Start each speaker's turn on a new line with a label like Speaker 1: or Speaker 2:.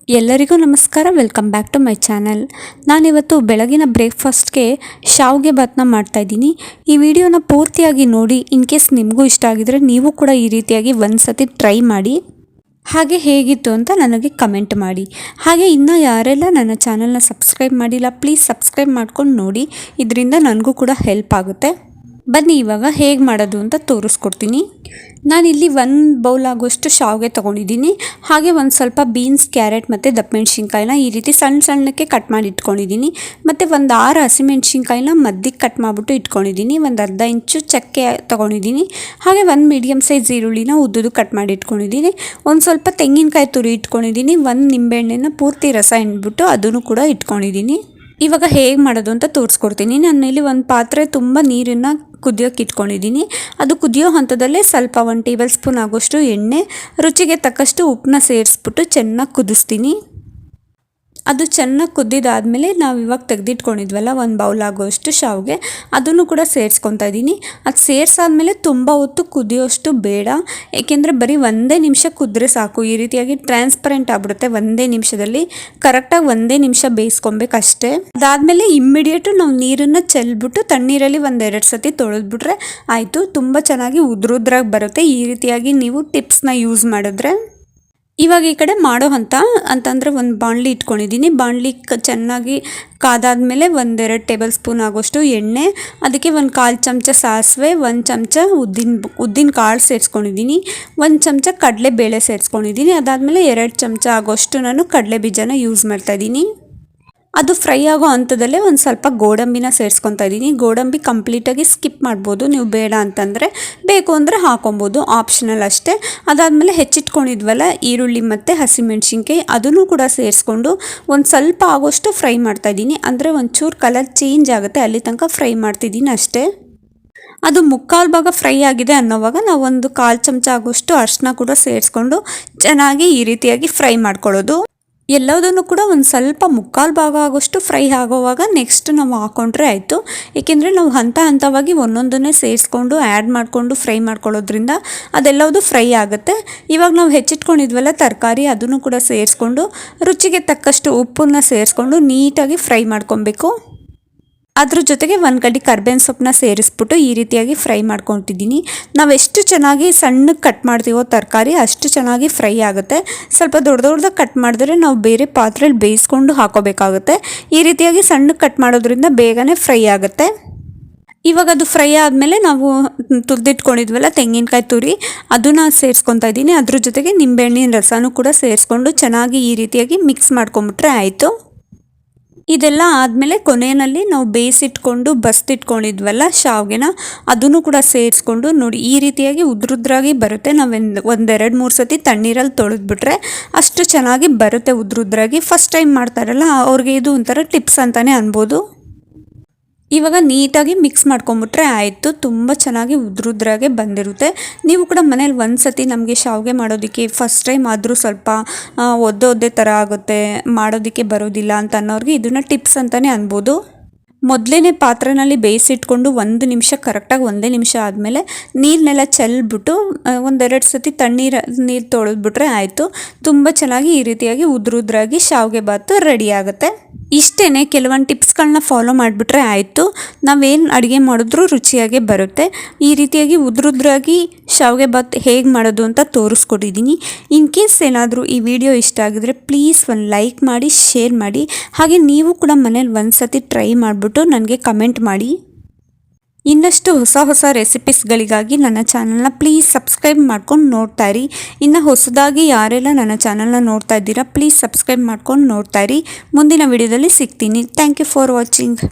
Speaker 1: ಎಲ್ಲರಿಗೂ ನಮಸ್ಕಾರ. Welcome back to my channel. ನಾನಿವತ್ತು ಬೆಳಗಿನ ಬ್ರೇಕ್ಫಾಸ್ಟ್ಗೆ ಶಾವಿಗೆ ಭಾತನ್ನ ಮಾಡ್ತಾಯಿದ್ದೀನಿ. ಈ ವಿಡಿಯೋನ ಪೂರ್ತಿಯಾಗಿ ನೋಡಿ. ಇನ್ ಕೇಸ್ ನಿಮಗೂ ಇಷ್ಟ ಆಗಿದರೆ ನೀವು ಕೂಡ ಈ ರೀತಿಯಾಗಿ ಒಂದು ಸತಿ ಟ್ರೈ ಮಾಡಿ. ಹಾಗೆ ಹೇಗಿತ್ತು ಅಂತ ನನಗೆ ಕಮೆಂಟ್ ಮಾಡಿ. ಹಾಗೆ ಇನ್ನೂ ಯಾರೆಲ್ಲ ನನ್ನ ಚಾನಲ್ನ ಸಬ್ಸ್ಕ್ರೈಬ್ ಮಾಡಿಲ್ಲ, ಪ್ಲೀಸ್ ಸಬ್ಸ್ಕ್ರೈಬ್ ಮಾಡ್ಕೊಂಡು ನೋಡಿ. ಇದರಿಂದ ನನಗೂ ಕೂಡ ಹೆಲ್ಪ್ ಆಗುತ್ತೆ. ಬನ್ನಿ ಇವಾಗ ಹೇಗೆ ಮಾಡೋದು ಅಂತ ತೋರಿಸ್ಕೊಡ್ತೀನಿ. ನಾನಿಲ್ಲಿ 1 ಬೌಲ್ ಆಗೋಷ್ಟು ಶಾವಿಗೆ ತೊಗೊಂಡಿದ್ದೀನಿ. ಹಾಗೆ ಒಂದು ಸ್ವಲ್ಪ ಬೀನ್ಸ್, ಕ್ಯಾರೆಟ್ ಮತ್ತು ದಪ್ಪಮೆಣ್ಸಿನ್ಕಾಯಿನ ಈ ರೀತಿ ಸಣ್ಣಕ್ಕೆ ಕಟ್ ಮಾಡಿ ಇಟ್ಕೊಂಡಿದ್ದೀನಿ. ಮತ್ತು ಒಂದು 6 ಹಸಿಮೆಣ್ಸಿನ್ಕಾಯಿನ ಮಧ್ಯಕ್ಕೆ ಕಟ್ ಮಾಡಿಬಿಟ್ಟು ಇಟ್ಕೊಂಡಿದ್ದೀನಿ. ಒಂದು ಅರ್ಧ ಇಂಚು ಚಕ್ಕೆ ತೊಗೊಂಡಿದ್ದೀನಿ. ಹಾಗೆ 1 ಮೀಡಿಯಮ್ ಸೈಜ್ ಈರುಳ್ಳಿನ ಉದ್ದುದು ಕಟ್ ಮಾಡಿ ಇಟ್ಕೊಂಡಿದ್ದೀನಿ. ಒಂದು ಸ್ವಲ್ಪ ತೆಂಗಿನಕಾಯಿ ತುರಿ ಇಟ್ಕೊಂಡಿದ್ದೀನಿ. 1 ನಿಂಬೆಹಣ್ಣನ್ನು ಪೂರ್ತಿ ರಸ ಹಿಂಡ್ಬಿಟ್ಟು ಅದನ್ನು ಕೂಡ ಇಟ್ಕೊಂಡಿದ್ದೀನಿ. ಇವಾಗ ಹೇಗೆ ಮಾಡೋದು ಅಂತ ತೋರಿಸ್ಕೊಡ್ತೀನಿ. ನಾನು ಇಲ್ಲಿ ಒಂದು ಪಾತ್ರೆ ತುಂಬ ನೀರನ್ನು ಕುದಿಯೋಕೆ ಇಟ್ಕೊಂಡಿದ್ದೀನಿ. ಅದು ಕುದಿಯೋ ಹಂತದಲ್ಲೇ ಸ್ವಲ್ಪ 1 ಟೇಬಲ್ ಸ್ಪೂನ್ ಆಗೋಷ್ಟು ಎಣ್ಣೆ, ರುಚಿಗೆ ತಕ್ಕಷ್ಟು ಉಪ್ಪನ್ನ ಸೇರಿಸ್ಬಿಟ್ಟು ಚೆನ್ನಾಗಿ ಕುದಿಸ್ತೀನಿ. ಅದು ಚೆನ್ನಾಗಿ ಕುದ್ದಿದ್ದಾದಮೇಲೆ ನಾವು ಇವಾಗ ತೆಗೆದಿಟ್ಕೊಂಡಿದ್ವಲ್ಲ 1 ಬೌಲ್ ಆಗೋಷ್ಟು ಶಾವಿಗೆ, ಅದನ್ನು ಕೂಡ ಸೇರಿಸ್ಕೊತಾ ಇದ್ದೀನಿ. ಅದು ಸೇರಿಸಾದ್ಮೇಲೆ ತುಂಬ ಹೊತ್ತು ಕುದಿಯೋಷ್ಟು ಬೇಡ, ಏಕೆಂದರೆ ಬರೀ 1 ನಿಮಿಷ ಕುದ್ರೆ ಸಾಕು. ಈ ರೀತಿಯಾಗಿ ಟ್ರಾನ್ಸ್ಪರೆಂಟ್ ಆಗಿಬಿಡುತ್ತೆ. 1 ನಿಮಿಷದಲ್ಲಿ ಕರೆಕ್ಟಾಗಿ 1 ನಿಮಿಷ ಬೇಯಿಸ್ಕೊಬೇಕಷ್ಟೇ. ಅದಾದಮೇಲೆ ಇಮ್ಮಿಡಿಯೇಟು ನಾವು ನೀರನ್ನು ಚೆಲ್ಬಿಟ್ಟು ತಣ್ಣೀರಲ್ಲಿ 1-2 ಸತಿ ತೊಳೆದ್ಬಿಟ್ರೆ ಆಯಿತು. ತುಂಬ ಚೆನ್ನಾಗಿ ಉದ್ರಾಗಿ ಬರುತ್ತೆ ಈ ರೀತಿಯಾಗಿ ನೀವು ಟಿಪ್ಸ್ನ ಯೂಸ್ ಮಾಡಿದ್ರೆ. ಇವಾಗ ಈ ಕಡೆ ಮಾಡೋ ಅಂತಂದರೆ ಒಂದು ಬಾಣಲಿ ಇಟ್ಕೊಂಡಿದ್ದೀನಿ. ಬಾಣಲಿ ಚೆನ್ನಾಗಿ ಕಾದಾದ್ಮೇಲೆ 1-2 ಟೇಬಲ್ ಸ್ಪೂನ್ ಆಗೋಷ್ಟು ಎಣ್ಣೆ, ಅದಕ್ಕೆ 1/4 ಚಮಚ ಸಾಸಿವೆ, 1 ಚಮಚ ಉದ್ದಿನ ಕಾಳು ಸೇರಿಸ್ಕೊಂಡಿದ್ದೀನಿ, 1 ಚಮಚ ಕಡಲೆಬೇಳೆ ಸೇರಿಸ್ಕೊಂಡಿದ್ದೀನಿ. ಅದಾದಮೇಲೆ 2 ಚಮಚ ಆಗೋಷ್ಟು ನಾನು ಕಡಲೆ ಬೀಜನ ಯೂಸ್ ಮಾಡ್ತಾಯಿದ್ದೀನಿ. ಅದು ಫ್ರೈ ಆಗೋ ಹಂತದಲ್ಲೇ ಒಂದು ಸ್ವಲ್ಪ ಗೋಡಂಬಿನ ಸೇರಿಸ್ಕೊತಾ ಇದ್ದೀನಿ. ಗೋಡಂಬಿ ಕಂಪ್ಲೀಟಾಗಿ ಸ್ಕಿಪ್ ಮಾಡ್ಬೋದು ನೀವು ಬೇಡ ಅಂತಂದರೆ, ಬೇಕು ಅಂದರೆ ಹಾಕೊಬೋದು, ಆಪ್ಷನಲ್ ಅಷ್ಟೇ. ಅದಾದಮೇಲೆ ಹೆಚ್ಚಿಟ್ಕೊಂಡಿದ್ವಲ್ಲ ಈರುಳ್ಳಿ ಮತ್ತು ಹಸಿಮೆಣ್ಸಿನ್ಕಾಯಿ, ಅದನ್ನು ಕೂಡ ಸೇರಿಸ್ಕೊಂಡು ಒಂದು ಸ್ವಲ್ಪ ಆಗೋಷ್ಟು ಫ್ರೈ ಮಾಡ್ತಾಯಿದ್ದೀನಿ. ಅಂದರೆ ಒಂಚೂರು ಕಲರ್ ಚೇಂಜ್ ಆಗುತ್ತೆ, ಅಲ್ಲಿ ತನಕ ಫ್ರೈ ಮಾಡ್ತಿದ್ದೀನಿ ಅಷ್ಟೇ. ಅದು 1/4 ಭಾಗ ಫ್ರೈ ಆಗಿದೆ ಅನ್ನೋವಾಗ ನಾವು 1/4 ಚಮಚ ಆಗೋಷ್ಟು ಅರಿಶಿನ ಕೂಡ ಸೇರಿಸ್ಕೊಂಡು ಚೆನ್ನಾಗಿ ಈ ರೀತಿಯಾಗಿ ಫ್ರೈ ಮಾಡ್ಕೊಳ್ಳೋದು. ಎಲ್ಲದನ್ನು ಕೂಡ ಒಂದು ಸ್ವಲ್ಪ 1/4 ಭಾಗ ಆಗೋಷ್ಟು ಫ್ರೈ ಆಗೋವಾಗ ನೆಕ್ಸ್ಟ್ ನಾವು ಹಾಕ್ಕೊಂಡ್ರೆ ಆಯಿತು. ಏಕೆಂದರೆ ನಾವು ಹಂತವಾಗಿ ಒಂದೊಂದನ್ನೇ ಸೇರಿಸ್ಕೊಂಡು ಆ್ಯಡ್ ಮಾಡಿಕೊಂಡು ಫ್ರೈ ಮಾಡ್ಕೊಳ್ಳೋದ್ರಿಂದ ಅದೆಲ್ಲವುದು ಫ್ರೈ ಆಗುತ್ತೆ. ಇವಾಗ ನಾವು ಹೆಚ್ಚಿಟ್ಕೊಂಡಿದ್ವಲ್ಲ ತರಕಾರಿ, ಅದನ್ನು ಕೂಡ ಸೇರಿಸ್ಕೊಂಡು ರುಚಿಗೆ ತಕ್ಕಷ್ಟು ಉಪ್ಪನ್ನು ಸೇರಿಸ್ಕೊಂಡು ನೀಟಾಗಿ ಫ್ರೈ ಮಾಡ್ಕೊಬೇಕು. ಅದ್ರ ಜೊತೆಗೆ 1 ಕಡ್ಡಿ ಕರ್ಬೇವಿನ ಸೊಪ್ಪನ್ನ ಸೇರಿಸ್ಬಿಟ್ಟು ಈ ರೀತಿಯಾಗಿ ಫ್ರೈ ಮಾಡ್ಕೊತಿದ್ದೀನಿ. ನಾವು ಎಷ್ಟು ಚೆನ್ನಾಗಿ ಸಣ್ಣಗೆ ಕಟ್ ಮಾಡ್ತೀವೋ ತರಕಾರಿ ಅಷ್ಟು ಚೆನ್ನಾಗಿ ಫ್ರೈ ಆಗುತ್ತೆ. ಸ್ವಲ್ಪ ದೊಡ್ಡದಾಗಿ ಕಟ್ ಮಾಡಿದ್ರೆ ನಾವು ಬೇರೆ ಪಾತ್ರೆಯಲ್ಲಿ ಬೇಯಿಸ್ಕೊಂಡು ಹಾಕೋಬೇಕಾಗುತ್ತೆ. ಈ ರೀತಿಯಾಗಿ ಸಣ್ಣಗೆ ಕಟ್ ಮಾಡೋದ್ರಿಂದ ಬೇಗನೆ ಫ್ರೈ ಆಗುತ್ತೆ. ಇವಾಗ ಅದು ಫ್ರೈ ಆದಮೇಲೆ ನಾವು ತುರಿದಿಟ್ಕೊಂಡಿದ್ವಲ್ಲ ತೆಂಗಿನಕಾಯಿ ತುರಿ, ಅದನ್ನು ಸೇರಿಸ್ಕೊತಾ ಇದ್ದೀನಿ. ಅದ್ರ ಜೊತೆಗೆ ನಿಂಬೆಹಣ್ಣಿನ ರಸನೂ ಕೂಡ ಸೇರಿಸ್ಕೊಂಡು ಚೆನ್ನಾಗಿ ಈ ರೀತಿಯಾಗಿ ಮಿಕ್ಸ್ ಮಾಡ್ಕೊಂಬಿಟ್ರೆ ಆಯಿತು. ಇದೆಲ್ಲ ಆದಮೇಲೆ ಕೊನೆಯಲ್ಲಿ ನಾವು ಬೇಯಿಸಿಟ್ಕೊಂಡು ಬಸ್ತಿಟ್ಕೊಂಡಿದ್ವಲ್ಲ ಶಾವಿಗೆನ, ಅದನ್ನು ಕೂಡ ಸೇರಿಸ್ಕೊಂಡು ನೋಡಿ ಈ ರೀತಿಯಾಗಿ ಉದ್ರಾಗಿ ಬರುತ್ತೆ. ನಾವು 1-2-3 ಸತಿ ತಣ್ಣೀರಲ್ಲಿ ತೊಳೆದ್ಬಿಟ್ರೆ ಅಷ್ಟು ಚೆನ್ನಾಗಿ ಬರುತ್ತೆ ಉದ್ರಾಗಿ. ಫಸ್ಟ್ ಟೈಮ್ ಮಾಡ್ತಾರಲ್ಲ ಅವ್ರಿಗೆ ಇದು ಒಂಥರ ಟಿಪ್ಸ್ ಅಂತಲೇ ಅನ್ಬೋದು. ಇವಾಗ ನೀಟಾಗಿ ಮಿಕ್ಸ್ ಮಾಡ್ಕೊಂಬಿಟ್ರೆ ಆಯಿತು. ತುಂಬ ಚೆನ್ನಾಗಿ ಉದ್ರಾಗೆ ಬಂದಿರುತ್ತೆ. ನೀವು ಕೂಡ ಮನೇಲಿ ಒಂದು ಸತಿ ನಮಗೆ ಶಾವಿಗೆ ಮಾಡೋದಕ್ಕೆ ಫಸ್ಟ್ ಟೈಮ್ ಆದರೂ ಸ್ವಲ್ಪ ಒದ್ದೆ ಥರ ಆಗುತ್ತೆ, ಮಾಡೋದಕ್ಕೆ ಬರೋದಿಲ್ಲ ಅಂತ ಅನ್ನೋರಿಗೆ ಇದನ್ನು ಟಿಪ್ಸ್ ಅಂತಲೇ ಅನ್ಬೋದು. ಮೊದಲೇ ಪಾತ್ರೆಯಲ್ಲಿ ಬೇಯಿಸಿಟ್ಕೊಂಡು 1 ನಿಮಿಷ ಕರೆಕ್ಟಾಗಿ 1 ನಿಮಿಷ ಆದಮೇಲೆ ನೀರನ್ನೆಲ್ಲ ಚೆಲ್ಬಿಟ್ಟು 1-2 ಸತಿ ನೀರು ತೊಳೆದ್ಬಿಟ್ರೆ ಆಯಿತು. ತುಂಬ ಚೆನ್ನಾಗಿ ಈ ರೀತಿಯಾಗಿ ಉದ್ರಾಗಿ ಶಾವಿಗೆ ಭಾತು ರೆಡಿ ಆಗುತ್ತೆ. ಇಷ್ಟೇ, ಕೆಲವೊಂದು ಟಿಪ್ಸ್ಗಳನ್ನ ಫಾಲೋ ಮಾಡಿಬಿಟ್ರೆ ಆಯಿತು. ನಾವೇನು ಅಡುಗೆ ಮಾಡಿದ್ರೂ ರುಚಿಯಾಗಿ ಬರುತ್ತೆ. ಈ ರೀತಿಯಾಗಿ ಉದ್ರಾಗಿ ಶಾವಿಗೆ ಭಾತ್ ಹೇಗೆ ಮಾಡೋದು ಅಂತ ತೋರಿಸ್ಕೊಟ್ಟಿದ್ದೀನಿ. ಇನ್ ಕೇಸ್ ಏನಾದರೂ ಈ ವಿಡಿಯೋ ಇಷ್ಟ ಆಗಿದ್ರೆ ಪ್ಲೀಸ್ ಒಂದು ಲೈಕ್ ಮಾಡಿ, ಶೇರ್ ಮಾಡಿ. ಹಾಗೆ ನೀವು ಕೂಡ ಮನೇಲಿ ಒಂದು ಸತಿ ಟ್ರೈ ಮಾಡಿಬಿಟ್ಟು ನನಗೆ ಕಮೆಂಟ್ ಮಾಡಿ. ಇನ್ನಷ್ಟು ಹೊಸ ರೆಸಿಪೀಸ್ಗಳಿಗಾಗಿ ನನ್ನ ಚಾನಲ್ನ ಪ್ಲೀಸ್ ಸಬ್ಸ್ಕ್ರೈಬ್ ಮಾಡ್ಕೊಂಡು ನೋಡ್ತಾ ಇರಿ. ಇನ್ನು ಹೊಸದಾಗಿ ಯಾರೆಲ್ಲ ನನ್ನ ಚಾನಲ್ನ ನೋಡ್ತಾ ಇದ್ದೀರಾ ಪ್ಲೀಸ್ ಸಬ್ಸ್ಕ್ರೈಬ್ ಮಾಡ್ಕೊಂಡು ನೋಡ್ತಾ ಇರಿ. ಮುಂದಿನ ವಿಡಿಯೋದಲ್ಲಿ ಸಿಗ್ತೀನಿ. Thank you for watching.